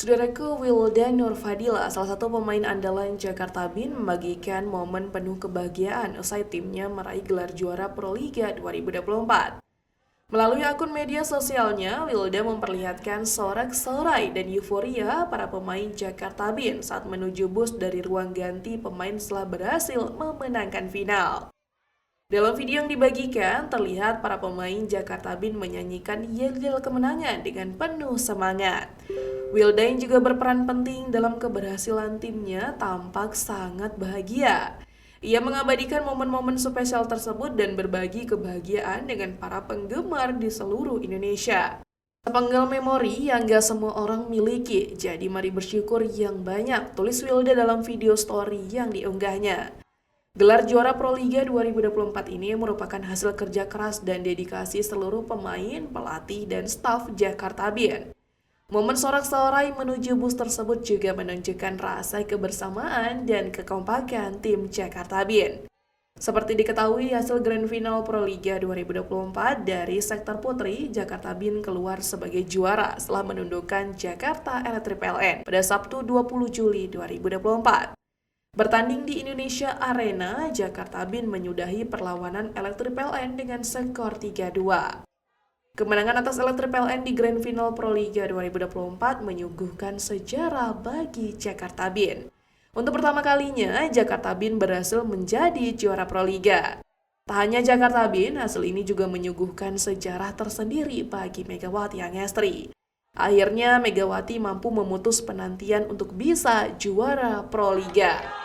Saudaraku Wildan Nurfadila, salah satu pemain andalan Jakarta Bean, membagikan momen penuh kebahagiaan usai timnya meraih gelar juara Proliga 2024. Melalui akun media sosialnya, Wildan memperlihatkan sorak-sorai dan euforia para pemain Jakarta Bean saat menuju bus dari ruang ganti pemain setelah berhasil memenangkan final. Dalam video yang dibagikan, terlihat para pemain Jakarta Bean menyanyikan yel-yel kemenangan dengan penuh semangat. Wildan juga berperan penting dalam keberhasilan timnya, tampak sangat bahagia. Ia mengabadikan momen-momen spesial tersebut dan berbagi kebahagiaan dengan para penggemar di seluruh Indonesia. Sepenggal memori yang gak semua orang miliki, jadi mari bersyukur yang banyak, tulis Wildan dalam video story yang diunggahnya. Gelar juara Proliga 2024 ini merupakan hasil kerja keras dan dedikasi seluruh pemain, pelatih, dan staf Jakarta Bean. Momen sorak-sorai menuju bus tersebut juga menunjukkan rasa kebersamaan dan kekompakan tim Jakarta Bean. Seperti diketahui, hasil Grand Final Proliga 2024 dari sektor putri, Jakarta Bean keluar sebagai juara setelah menundukkan Jakarta Electric PLN pada Sabtu 20 Juli 2024. Bertanding di Indonesia Arena, Jakarta Bean menyudahi perlawanan Electric PLN dengan skor 3-2. Kemenangan atas Electric PLN di Grand Final Proliga 2024 menyuguhkan sejarah bagi Jakarta Bean. Untuk pertama kalinya, Jakarta Bean berhasil menjadi juara Proliga. Tak hanya Jakarta Bean, hasil ini juga menyuguhkan sejarah tersendiri bagi Megawati Angestri. Akhirnya Megawati mampu memutus penantian untuk bisa juara Proliga.